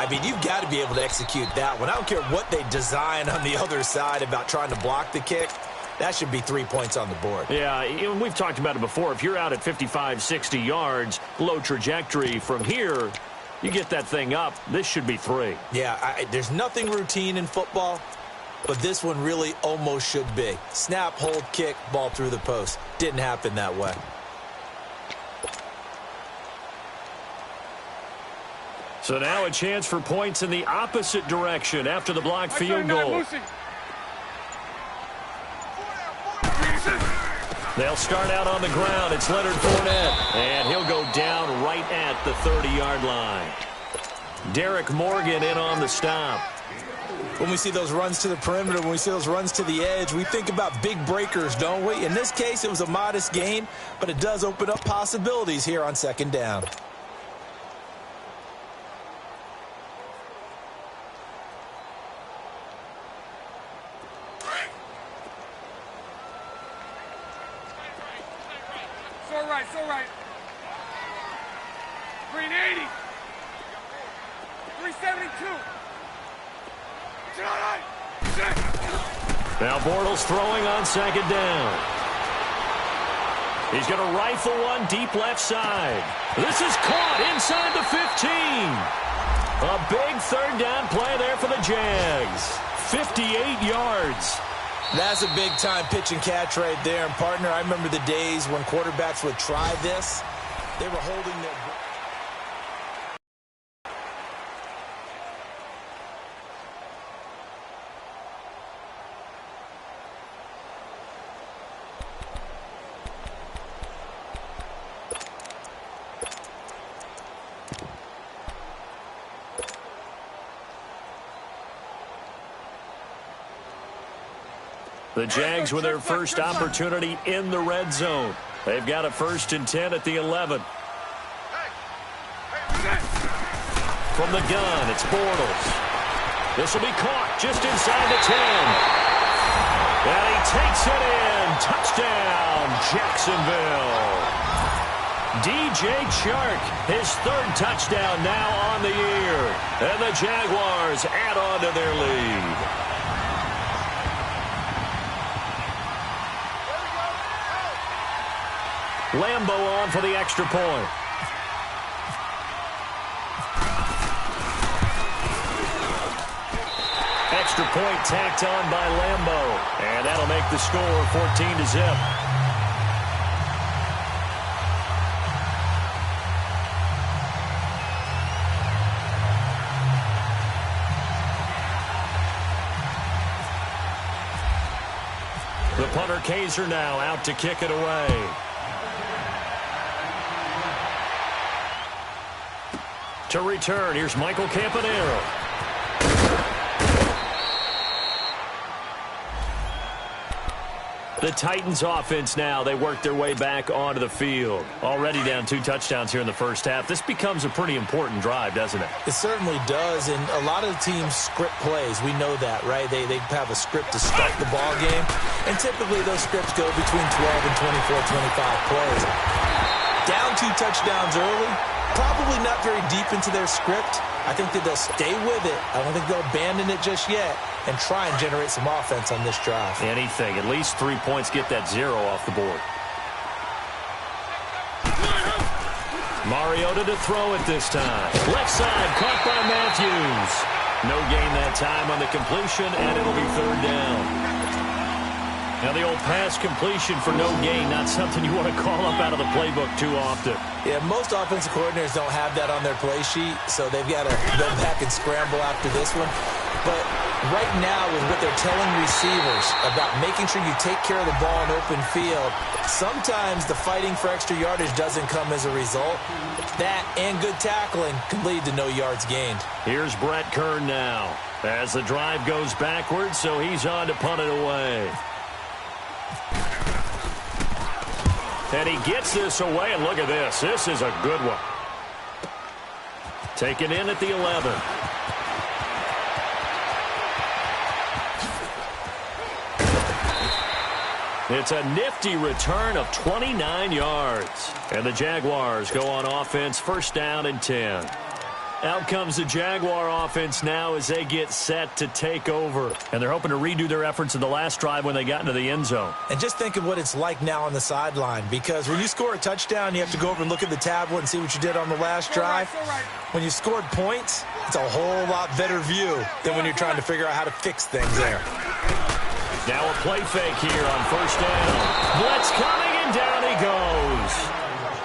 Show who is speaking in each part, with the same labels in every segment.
Speaker 1: I mean, you've got to be able to execute that one. I don't care what they design on the other side about trying to block the kick. That should be 3 points on the board.
Speaker 2: Yeah, we've talked about it before. If you're out at 55, 60 yards, low trajectory from here, you get that thing up, this should be 3.
Speaker 1: Yeah, there's nothing routine in football, but this one really almost should be. Snap, hold, kick, ball through the post. Didn't happen that way.
Speaker 2: So now a chance for points in the opposite direction after the blocked field goal. They'll start out on the ground. It's Leonard Fournette, and he'll go down right at the 30-yard line. Derek Morgan in on the stop.
Speaker 1: When we see those runs to the perimeter, when we see those runs to the edge, we think about big breakers, don't we? In this case, it was a modest gain, but it does open up possibilities here on second down.
Speaker 3: It's all right. 380. 372.
Speaker 2: Now Bortles throwing on second down. He's going to rifle one deep left side. This is caught inside the 15. A big third down play there for the Jags. 58 yards.
Speaker 1: That's a big-time pitch and catch right there. And, partner, I remember the days when quarterbacks would try this. They were holding their...
Speaker 2: The Jags with their first opportunity in the red zone. They've got a 1st and 10 at the 11. From the gun, it's Bortles. This will be caught just inside the 10. And he takes it in. Touchdown, Jacksonville. DJ Chark, his 3rd touchdown now on the year. And the Jaguars add on to their lead. Lambo on for the extra point. Extra point tacked on by Lambo. And that'll make the score 14-0. The punter Kaiser now out to kick it away. To return, here's Michael Campanero. The Titans offense now, they work their way back onto the field. Already down 2 touchdowns here in the first half. This becomes a pretty important drive, doesn't it?
Speaker 1: It certainly does, and a lot of the teams script plays. We know that, right? They have a script to start the ball game, and typically those scripts go between 12 and 24, 25 plays. Down 2 touchdowns early. Probably not very deep into their script. I think that they'll stay with it. I don't think they'll abandon it just yet and try and generate some offense on this drive.
Speaker 2: Anything. At least 3 points, get that 0 off the board. Mariota to throw it this time. Left side, caught by Matthews. No gain that time on the completion, and it'll be 3rd down. Now the old pass completion for no gain, not something you want to call up out of the playbook too often.
Speaker 1: Yeah, most offensive coordinators don't have that on their play sheet, so they've got to go back and scramble after this one. But right now, with what they're telling receivers about making sure you take care of the ball in open field, sometimes the fighting for extra yardage doesn't come as a result. That and good tackling can lead to no yards gained.
Speaker 2: Here's Brett Kern now as the drive goes backwards, so he's on to punt it away. And he gets this away, and look at this. This is a good one. Taken in at the 11. It's a nifty return of 29 yards. And the Jaguars go on offense, 1st down and 10. Out comes the Jaguar offense now as they get set to take over. And they're hoping to redo their efforts in the last drive when they got into the end zone.
Speaker 1: And just think of what it's like now on the sideline, because when you score a touchdown, you have to go over and look at the tablet and see what you did on the last drive. When you scored points, it's a whole lot better view than when you're trying to figure out how to fix things there.
Speaker 2: Now a play fake here on first down. Blitz coming, and down he goes.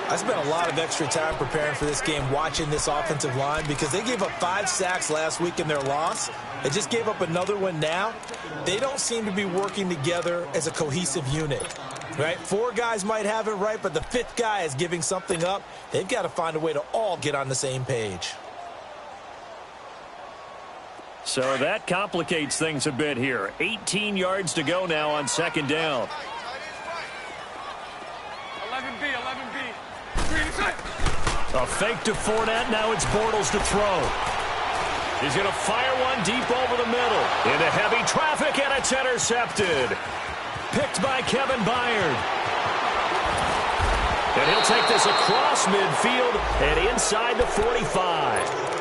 Speaker 1: I spent a lot of extra time preparing for this game watching this offensive line because they gave up 5 sacks last week in their loss. They just gave up another one now. They don't seem to be working together as a cohesive unit, right? 4 guys might have it right, but the 5th guy is giving something up. They've got to find a way to all get on the same page.
Speaker 2: So that complicates things a bit here. 18 yards to go now on second down.
Speaker 3: 11B, 11B.
Speaker 2: A fake to Fournette. Now it's Bortles to throw. He's going to fire one deep over the middle. Into heavy traffic, and it's intercepted. Picked by Kevin Byard. And he'll take this across midfield and inside the 45.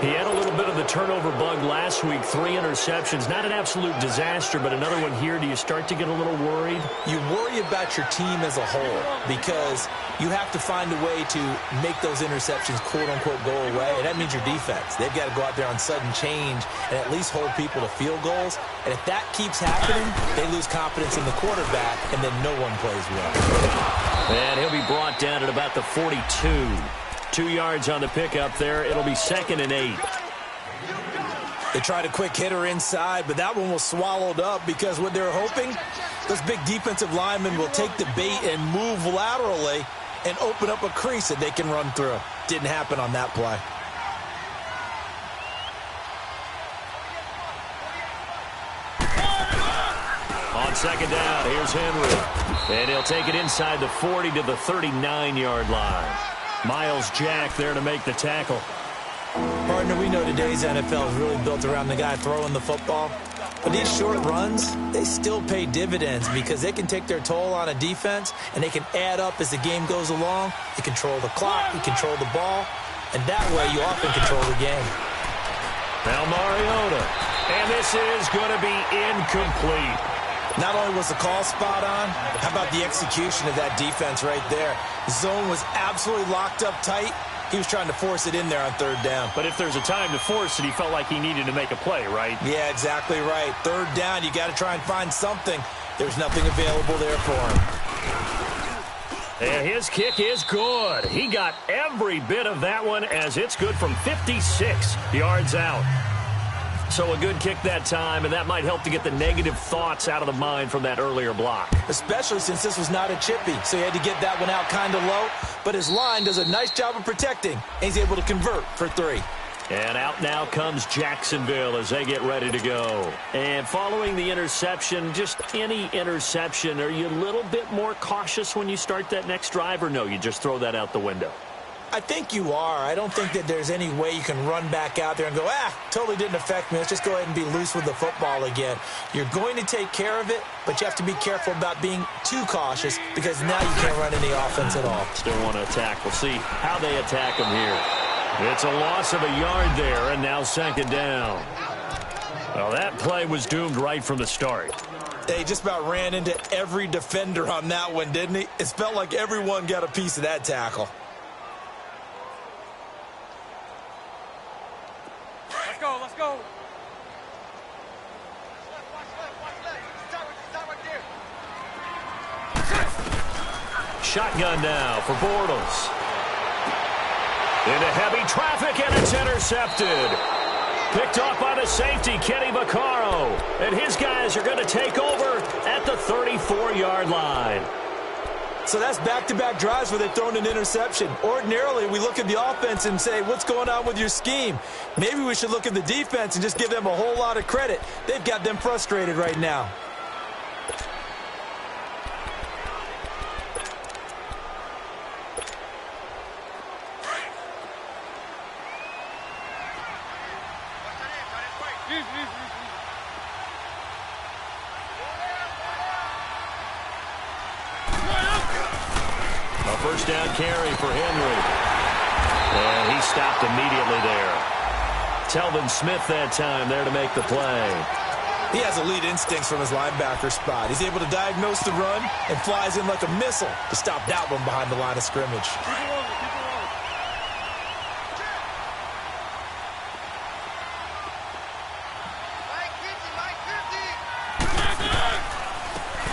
Speaker 2: He had a little bit of the turnover bug last week. 3 interceptions. Not an absolute disaster, but another one here. Do you start to get a little worried?
Speaker 1: You worry about your team as a whole because you have to find a way to make those interceptions, quote-unquote, go away. And that means your defense. They've got to go out there on sudden change and at least hold people to field goals. And if that keeps happening, they lose confidence in the quarterback, and then no one plays well.
Speaker 2: And he'll be brought down at about the 42. 2 yards on the pickup there. It'll be 2nd and 8.
Speaker 1: They tried a quick hitter inside, but that one was swallowed up because what they're hoping, those big defensive linemen will take the bait and move laterally and open up a crease that they can run through. Didn't happen on that play.
Speaker 2: On second down, here's Henry. And he'll take it inside the 40 to the 39-yard line. Miles Jack there to make the tackle.
Speaker 1: Partner, we know today's NFL is really built around the guy throwing the football. But these short runs, they still pay dividends because they can take their toll on a defense and they can add up as the game goes along. You control the clock, you control the ball, and that way you often control the game.
Speaker 2: Now Mariota. And this is going to be incomplete.
Speaker 1: Not only was the call spot on, how about the execution of that defense right there? The zone was absolutely locked up tight. He was trying to force it in there on third down.
Speaker 2: But if there's a time to force it, he felt like he needed to make a play, right?
Speaker 1: Yeah, exactly right. Third down, you got to try and find something. There's nothing available there for him.
Speaker 2: And his kick is good. He got every bit of that one as it's good from 56 yards out. So a good kick that time, and that might help to get the negative thoughts out of the mind from that earlier block.
Speaker 1: Especially since this was not a chippy, so he had to get that one out kind of low. But his line does a nice job of protecting, and he's able to convert for 3.
Speaker 2: And out now comes Jacksonville as they get ready to go. And following the interception, just any interception, are you a little bit more cautious when you start that next drive, or no, you just throw that out the window?
Speaker 1: I think you are. I don't think that there's any way you can run back out there and go, totally didn't affect me. Let's just go ahead and be loose with the football again. You're going to take care of it, but you have to be careful about being too cautious because now you can't run any offense at all.
Speaker 2: Still want to attack. We'll see how they attack him here. It's a loss of a yard there, and now second down. Well, that play was doomed right from the start.
Speaker 1: They just about ran into every defender on that one, didn't he? It felt like everyone got a piece of that tackle.
Speaker 3: Let's go.
Speaker 2: Shotgun now for Bortles. Into heavy traffic, and it's intercepted. Picked off by the safety, Kenny Vaccaro. And his guys are going to take over at the 34-yard line.
Speaker 1: So that's back-to-back drives where they've thrown an interception. Ordinarily, we look at the offense and say, what's going on with your scheme? Maybe we should look at the defense and just give them a whole lot of credit. They've got them frustrated right now.
Speaker 2: A first down carry for Henry. And he stopped immediately there. Telvin Smith that time there to make the play.
Speaker 1: He has elite instincts from his linebacker spot. He's able to diagnose the run and flies in like a missile to stop that one behind the line of scrimmage.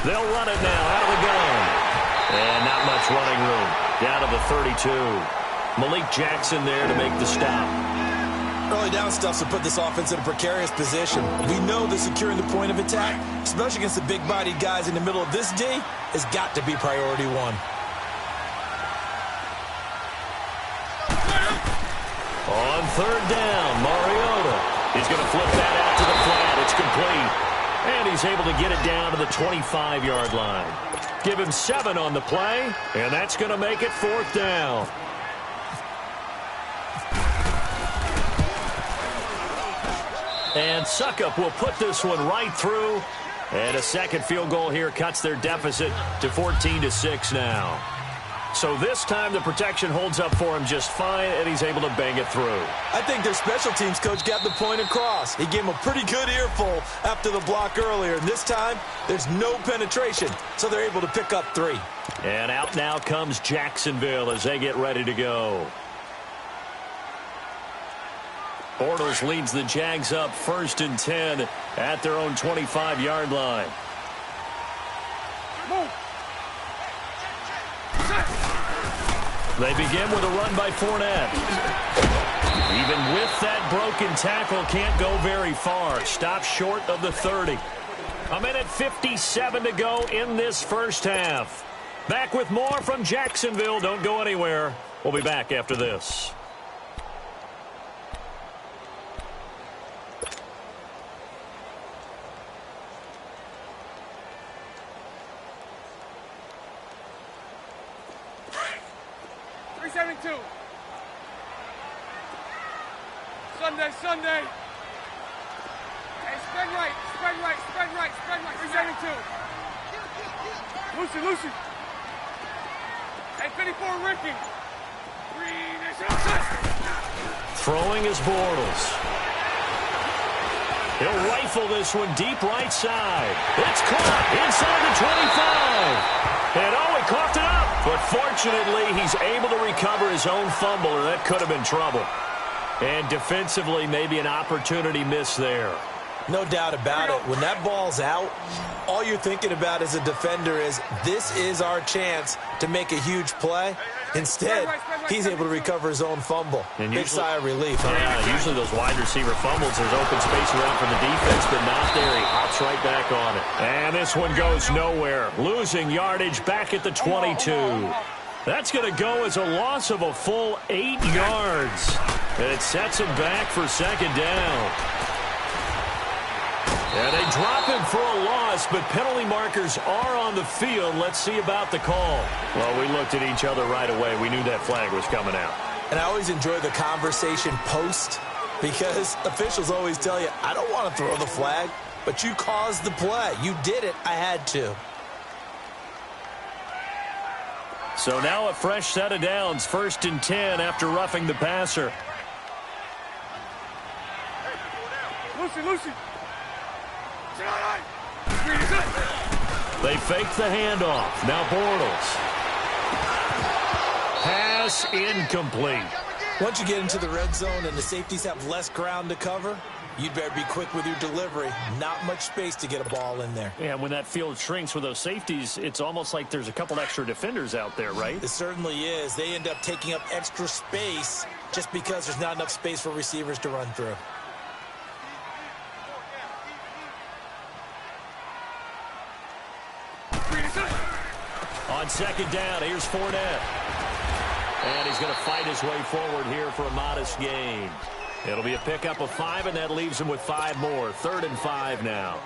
Speaker 2: They'll run it now out of the gun. And not much running room. Down to the 32. Malik Jackson there to make the stop.
Speaker 1: Early down stuff to put this offense in a precarious position. We know that securing the point of attack, especially against the big-bodied guys in the middle of this D, has got to be priority one.
Speaker 2: On third down, Mariota. He's going to flip that out to the flat. It's complete. And he's able to get it down to the 25-yard line. Give him 7 on the play, and that's going to make it 4th down. And Suckup will put this one right through. And a second field goal here cuts their deficit to 14-6 now. So this time the protection holds up for him just fine, and he's able to bang it through.
Speaker 1: I think their special teams coach got the point across. He gave him a pretty good earful after the block earlier. And this time, there's no penetration, so they're able to pick up 3.
Speaker 2: And out now comes Jacksonville as they get ready to go. Bortles leads the Jags up 1st and 10 at their own 25-yard line. They begin with a run by Fournette. Even with that broken tackle, can't go very far. Stops short of the 30. A minute 57 to go in this first half. Back with more from Jacksonville. Don't go anywhere. We'll be back after this.
Speaker 3: Sunday. Hey, spread right. 372. Lucy. Hey, 54, Ricky.
Speaker 2: Throwing is Bortles. He'll rifle this one deep right side. It's caught inside the 25. And he coughed it up. But fortunately, he's able to recover his own fumble, or that could have been trouble. And defensively, maybe an opportunity missed there.
Speaker 1: No doubt about it. When that ball's out, all you're thinking about as a defender is, this is our chance to make a huge play. Instead, he's able to recover his own fumble. And big sigh of relief. Huh?
Speaker 2: Yeah, usually those wide receiver fumbles, there's open space around for the defense, but not there. He hops right back on it. And this one goes nowhere. Losing yardage back at the 22. That's going to go as a loss of a full 8 yards. And it sets him back for 2nd down. And they drop him for a loss, but penalty markers are on the field. Let's see about the call. Well, we looked at each other right away. We knew that flag was coming out.
Speaker 1: And I always enjoy the conversation post, because officials always tell you, I don't want to throw the flag, but you caused the play. You did it. I had to.
Speaker 2: So now a fresh set of downs, 1st and 10 after roughing the passer.
Speaker 3: Lucy.
Speaker 2: They fake the handoff. Now Bortles. Pass incomplete.
Speaker 1: Once you get into the red zone and the safeties have less ground to cover, you'd better be quick with your delivery. Not much space to get a ball in there.
Speaker 2: Yeah, when that field shrinks with those safeties, it's almost like there's a couple extra defenders out there, right?
Speaker 1: It certainly is. They end up taking up extra space just because there's not enough space for receivers to run through.
Speaker 2: On 2nd down, here's Fournette. And he's going to fight his way forward here for a modest gain. It'll be a pickup of 5, and that leaves him with 5 more. 3rd and 5 now.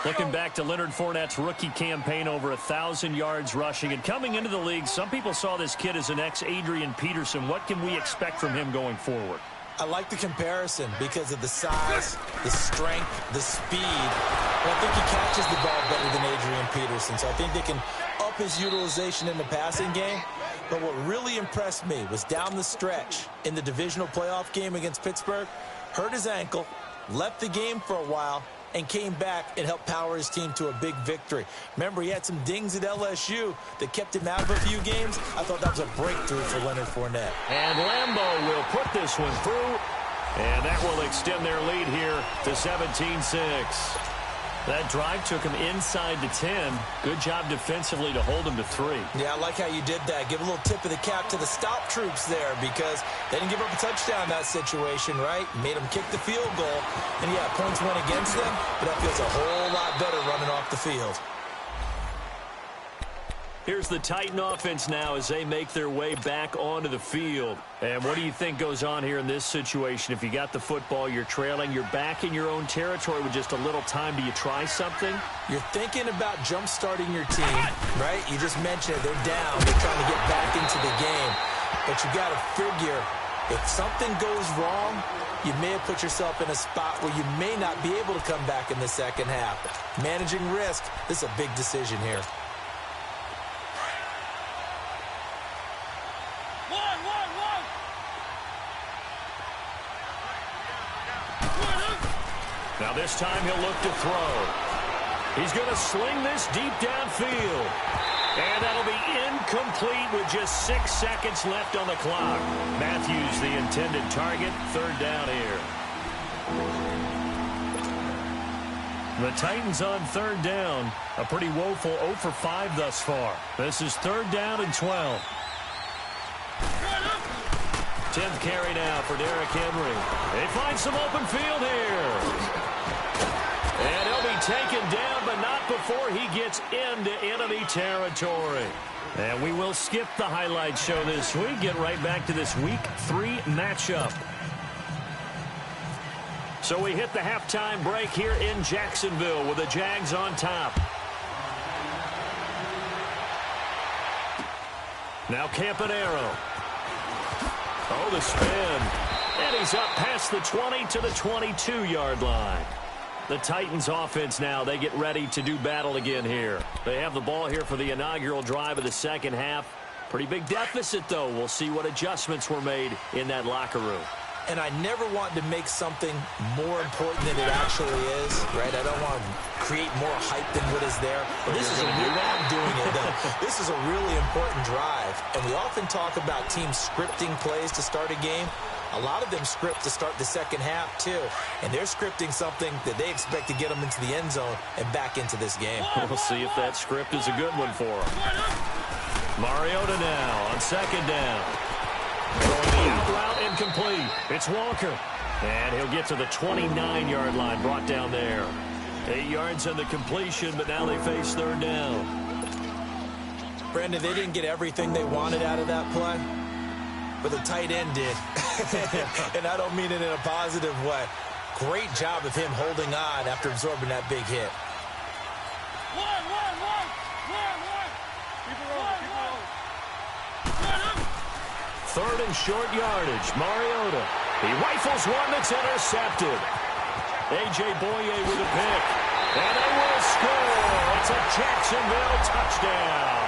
Speaker 2: Looking back to Leonard Fournette's rookie campaign, over 1,000 yards rushing. And coming into the league, some people saw this kid as an ex-Adrian Peterson. What can we expect from him going forward?
Speaker 1: I like the comparison because of the size, the strength, the speed. And I think he catches the ball better than Adrian Peterson. So I think they can up his utilization in the passing game. But what really impressed me was down the stretch in the divisional playoff game against Pittsburgh, hurt his ankle, left the game for a while, and came back and helped power his team to a big victory. Remember, he had some dings at LSU that kept him out of a few games. I thought that was a breakthrough for Leonard Fournette.
Speaker 2: And Lambeau will put this one through, and that will extend their lead here to 17-6. That drive took him inside the 10. Good job defensively to hold him to 3.
Speaker 1: Yeah, I like how you did that. Give a little tip of the cap to the stop troops there because they didn't give up a touchdown in that situation, right? Made them kick the field goal. And, yeah, points went against them, but that feels a whole lot better running off the field.
Speaker 2: Here's the Titan offense now as they make their way back onto the field. And what do you think goes on here in this situation? If you got the football, you're trailing, you're back in your own territory with just a little time. Do you try something?
Speaker 1: You're thinking about jump-starting your team, right? You just mentioned it. They're down. They're trying to get back into the game. But you got to figure if something goes wrong, you may have put yourself in a spot where you may not be able to come back in the second half. Managing risk, this is a big decision here.
Speaker 2: Now this time he'll look to throw. He's going to sling this deep downfield. And that'll be incomplete with just 6 seconds left on the clock. Matthews, the intended target, 3rd down here. The Titans on 3rd down. A pretty woeful 0 for 5 thus far. This is 3rd down and 12. 10th carry now for Derrick Henry. They find some open field here. And he'll be taken down, but not before he gets into enemy territory. And we will skip the highlight show this week. Get right back to this Week 3 matchup. So we hit the halftime break here in Jacksonville with the Jags on top. Now Campanaro. Oh, the spin. And he's up past the 20 to the 22-yard line. The Titans offense now, they get ready to do battle again here. They have the ball here for the inaugural drive of the second half. Pretty big deficit, though. We'll see what adjustments were made in that locker room.
Speaker 1: And I never want to make something more important than it actually is, right? I don't want to create more hype than what is there. But this is a real, I'm doing it, though. This is a really important drive. And we often talk about teams scripting plays to start a game. A lot of them script to start the second half, too. And they're scripting something that they expect to get them into the end zone and back into this game.
Speaker 2: We'll see if that script is a good one for them. Mariota now on 2nd down. Going the out route incomplete. It's Walker. And he'll get to the 29-yard line, brought down there. 8 yards on the completion, but now they face 3rd down.
Speaker 1: Brandon, they didn't get everything they wanted out of that play, but the tight end did. And I don't mean it in a positive way. Great job of him holding on after absorbing that big hit.
Speaker 2: Third and short yardage. Mariota. He rifles one that's intercepted. A.J. Boye with a pick. And they will score. It's a Jacksonville touchdown.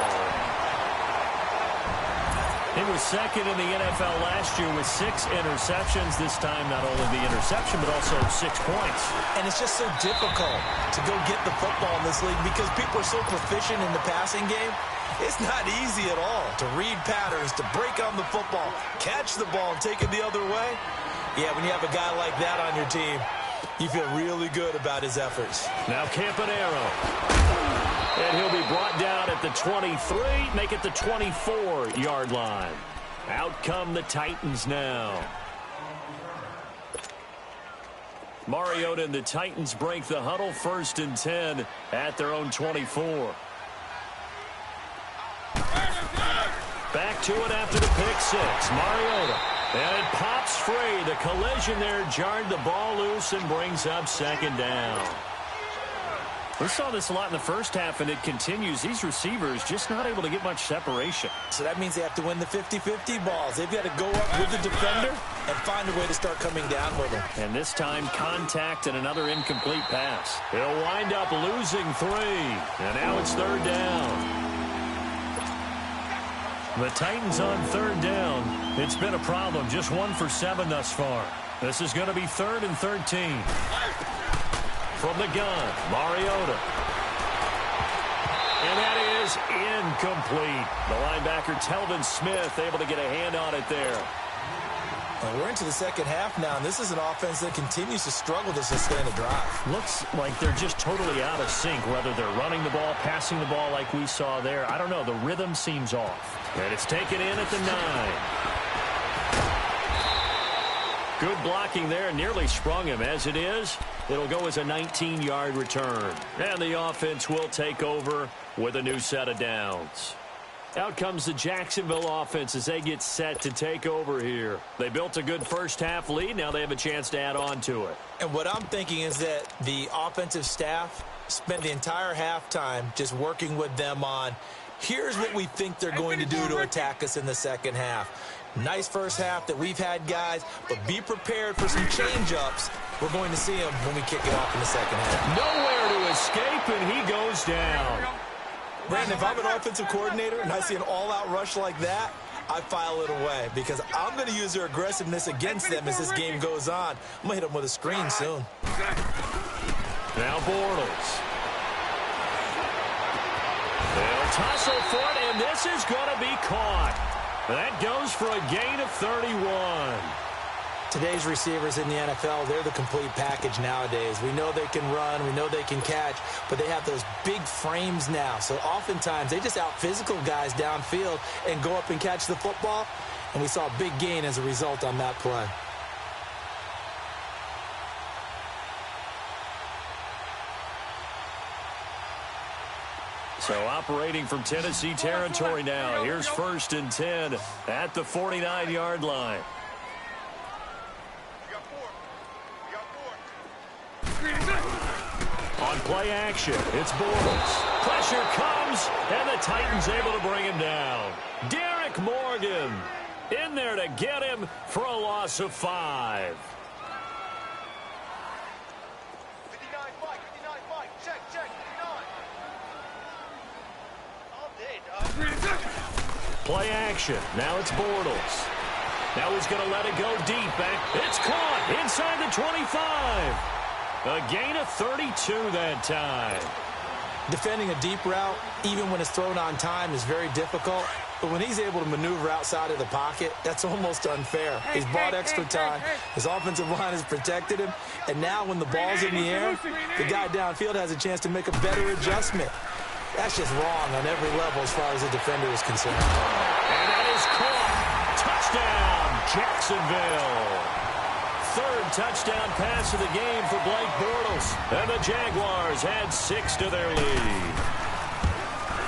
Speaker 2: He was 2nd in the NFL last year with 6 interceptions. This time, not only the interception, but also 6 points.
Speaker 1: And it's just so difficult to go get the football in this league because people are so proficient in the passing game. It's not easy at all to read patterns, to break on the football, catch the ball, and take it the other way. Yeah, when you have a guy like that on your team, you feel really good about his efforts.
Speaker 2: Now Campanaro. And he'll be brought down at the 23, make it the 24-yard line. Out come the Titans now. Mariota and the Titans break the huddle, 1st and 10 at their own 24. Back to it after the pick 6. Mariota. And it pops free. The collision there jarred the ball loose and brings up 2nd down. We saw this a lot in the first half, and it continues. These receivers just not able to get much separation.
Speaker 1: So that means they have to win the 50-50 balls. They've got to go up with the defender and find a way to start coming down with them.
Speaker 2: And this time, contact and another incomplete pass. He'll wind up losing 3. And now it's 3rd down. The Titans on third down. It's been a problem. Just 1 for 7 thus far. This is going to be 3rd and 13. From the gun, Mariota. And that is incomplete. The linebacker, Telvin Smith, able to get a hand on it there.
Speaker 1: And we're into the second half now, and this is an offense that continues to struggle to sustain a drive.
Speaker 2: Looks like they're just totally out of sync, whether they're running the ball, passing the ball like we saw there. I don't know. The rhythm seems off. And it's taken in at the 9. Good blocking there. Nearly sprung him. As it is, it'll go as a 19-yard return. And the offense will take over with a new set of downs. Out comes the Jacksonville offense as they get set to take over here. They built a good first-half lead. Now they have a chance to add on to it.
Speaker 1: And what I'm thinking is that the offensive staff spent the entire halftime just working with them on, here's what we think they're going to do to attack us in the second half. Nice first half that we've had, guys, but be prepared for some change-ups. We're going to see them when we kick it off in the second half.
Speaker 2: Nowhere to escape, and he goes down.
Speaker 1: Brandon, if I'm an offensive coordinator and I see an all-out rush like that, I file it away because I'm going to use their aggressiveness against them as this game goes on. I'm going to hit them with a screen soon.
Speaker 2: Now Bortles. They'll tussle for it, and this is going to be caught. That goes for a gain of 31.
Speaker 1: Today's receivers in the NFL, they're the complete package nowadays. We know they can run, we know they can catch, but they have those big frames now. So oftentimes they just out-physical guys downfield and go up and catch the football. And we saw a big gain as a result on that play.
Speaker 2: So operating from Tennessee territory now. Here's 1st and 10 at the 49-yard line. On play action, it's Bortles. Pressure comes, and the Titans able to bring him down. Derek Morgan in there to get him for a loss of 5.
Speaker 3: 59-5, check, 59.
Speaker 2: Play action, now it's Bortles. Now he's going to let it go deep back. It's caught inside the 25. A gain of 32 that time.
Speaker 1: Defending a deep route, even when it's thrown on time, is very difficult. But when he's able to maneuver outside of the pocket, that's almost unfair. He's bought extra time. His offensive line has protected him. And now when the ball's in the air, the guy downfield has a chance to make a better adjustment. That's just wrong on every level as far as the defender is concerned.
Speaker 2: And that is caught. Touchdown, Jacksonville. 3rd touchdown pass of the game for Blake Bortles. And the Jaguars add 6 to their lead.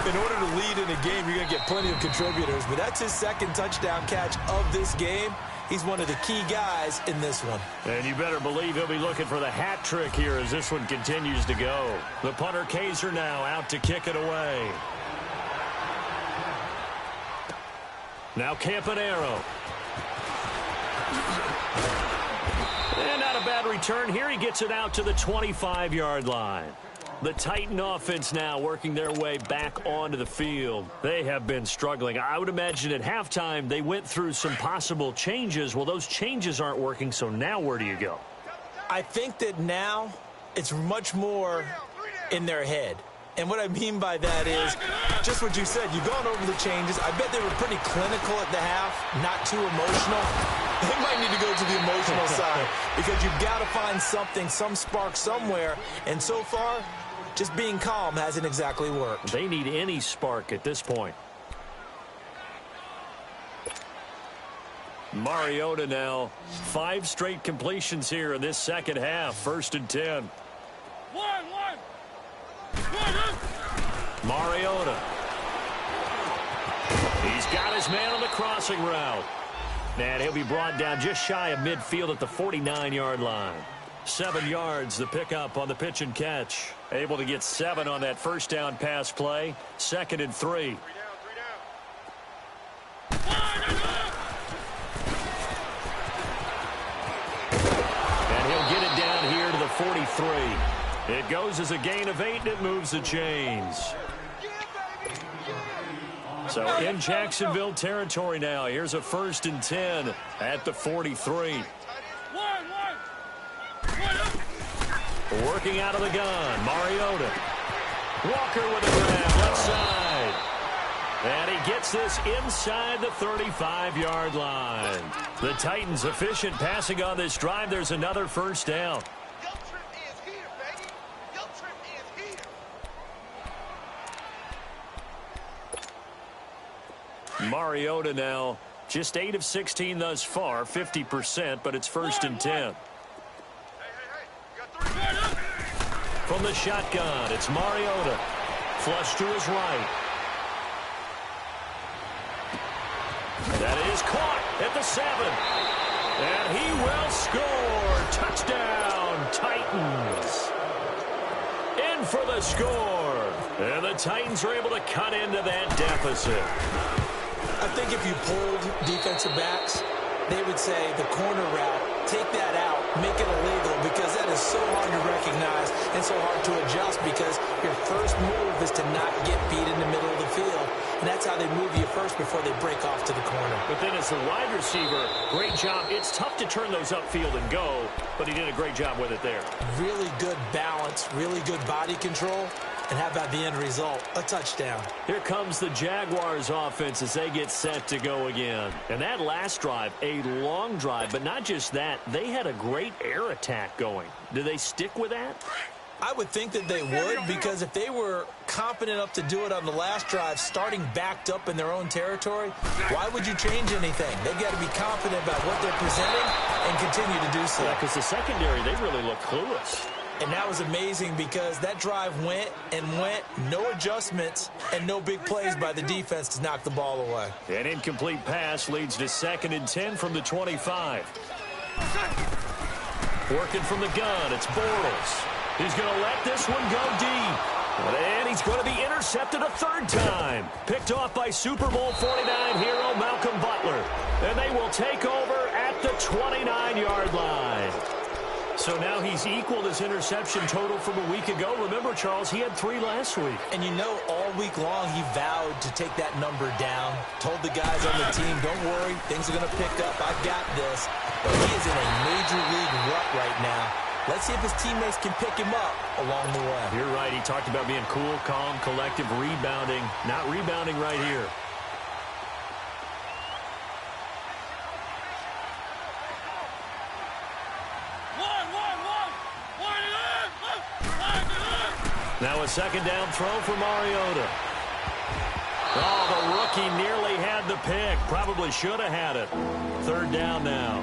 Speaker 1: In order to lead in a game, you're going to get plenty of contributors, but that's his 2nd touchdown catch of this game. He's one of the key guys in this one.
Speaker 2: And you better believe he'll be looking for the hat trick here as this one continues to go. The punter Kaiser now out to kick it away. Now Campanaro. And not a bad return here. He gets it out to the 25-yard line. The Titan offense now working their way back onto the field. They have been struggling. I would imagine at halftime they went through some possible changes. Well, those changes aren't working, so now where do you go?
Speaker 1: I think that now it's much more in their head. And what I mean by that is just what you said. You've gone over the changes. I bet they were pretty clinical at the half, not too emotional. They might need to go to the emotional side because you've got to find something, some spark somewhere. And so far, just being calm hasn't exactly worked.
Speaker 2: They need any spark at this point. Mariota now, 5 straight completions here in this second half. 1st and 10. Mariota. He's got his man on the crossing route. And he'll be brought down just shy of midfield at the 49-yard line. 7 yards, the pickup on the pitch and catch. Able to get 7 on that first down pass play. 2nd and 3. And he'll get it down here to the 43. It goes as a gain of 8, and it moves the chains. So in Jacksonville territory now. Here's a 1st and 10 at the 43. Working out of the gun, Mariota. Walker with a grab, left side. And he gets this inside the 35-yard line. The Titans efficient passing on this drive. There's another 1st down. Mariota now just 8 of 16 thus far, 50%, but it's 1st and 10. From the shotgun, it's Mariota. Flush to his right. That is caught at the 7. And he will score. Touchdown, Titans. In for the score. And the Titans are able to cut into that deficit.
Speaker 1: I think if you polled defensive backs, they would say the corner route, take that out, make it illegal, because that is so hard to recognize and so hard to adjust, because your first move is to not get beat in the middle of the field. And that's how they move you first before they break off to the corner.
Speaker 2: But then as the wide receiver, great job. It's tough to turn those upfield and go, but he did a great job with it there. Really
Speaker 1: good balance, really good body control. And how about the end result? A touchdown.
Speaker 2: Here comes the Jaguars offense as they get set to go again. And that last drive, a long drive, but not just that. They had a great air attack going. Do they stick with that?
Speaker 1: I would think that they would, because if they were confident enough to do it on the last drive, starting backed up in their own territory, why would you change anything? They've got to be confident about what they're presenting and continue to do so.
Speaker 2: Yeah, because the secondary, they really look clueless.
Speaker 1: And that was amazing, because that drive went and went, no adjustments, and no big plays by the defense to knock the ball away.
Speaker 2: An incomplete pass leads to 2nd and 10 from the 25. Working from the gun, it's Bortles. He's going to let this one go deep. And he's going to be intercepted a 3rd time. Picked off by Super Bowl 49 hero Malcolm Butler. And they will take over at the 29-yard line. So now he's equaled his interception total from a week ago. Remember, Charles, he had 3 last week.
Speaker 1: And you know, all week long he vowed to take that number down. Told the guys on the team, don't worry, things are going to pick up. I've got this. But he is in a major league rut right now. Let's see if his teammates can pick him up along the way.
Speaker 2: You're right. He talked about being cool, calm, collective, rebounding. Not rebounding right here. Now a 2nd down throw for Mariota. Oh, the rookie nearly had the pick. Probably should have had it. 3rd down now.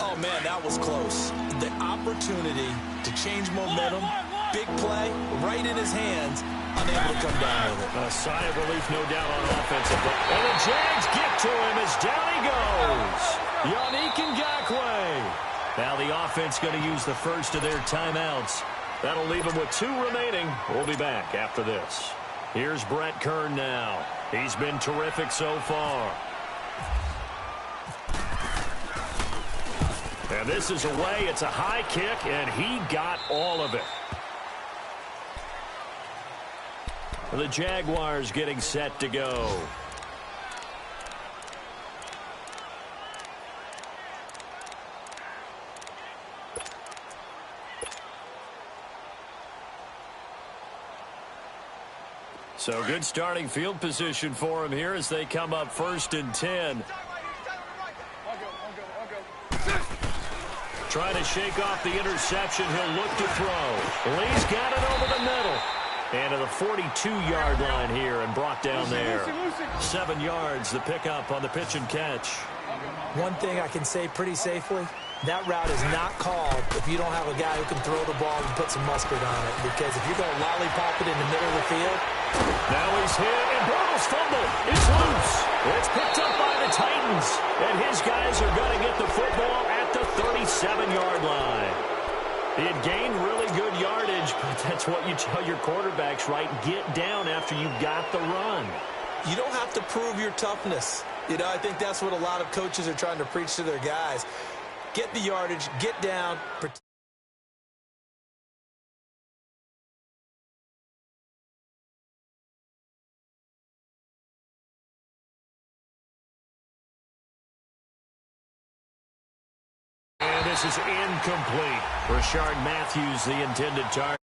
Speaker 1: Oh, man, that was close. The opportunity to change momentum, big play, right in his hands, unable to come down with it.
Speaker 2: A sigh of relief, no doubt, on offensive. And the Jags get to him as down he goes. Yannick Ngakoue. Now the offense going to use the first of their timeouts. That'll leave them with 2 remaining. We'll be back after this. Here's Brett Kern now. He's been terrific so far. And this is away. It's a high kick, and he got all of it. The Jaguars getting set to go. So good starting field position for him here as they come up 1st and 10. Trying to shake off the interception. He'll look to throw. Lee's got it over the middle. And to the 42-yard line here and brought down there. 7 yards, the pickup on the pitch and catch.
Speaker 1: One thing I can say pretty safely, that route is not called if you don't have a guy who can throw the ball and put some mustard on it. Because if you're going to lollipop it in the middle of the field.
Speaker 2: Now he's hit, and Bortles fumble. It's loose. It's picked up by the Titans. And his guys are going to get the football at the 37-yard line. He had gained really good yardage, but that's what you tell your quarterbacks, right? Get down after you got the run.
Speaker 1: You don't have to prove your toughness. You know, I think that's what a lot of coaches are trying to preach to their guys. Get the yardage, get down, protect.
Speaker 2: is incomplete. Rashard Matthews, the intended target.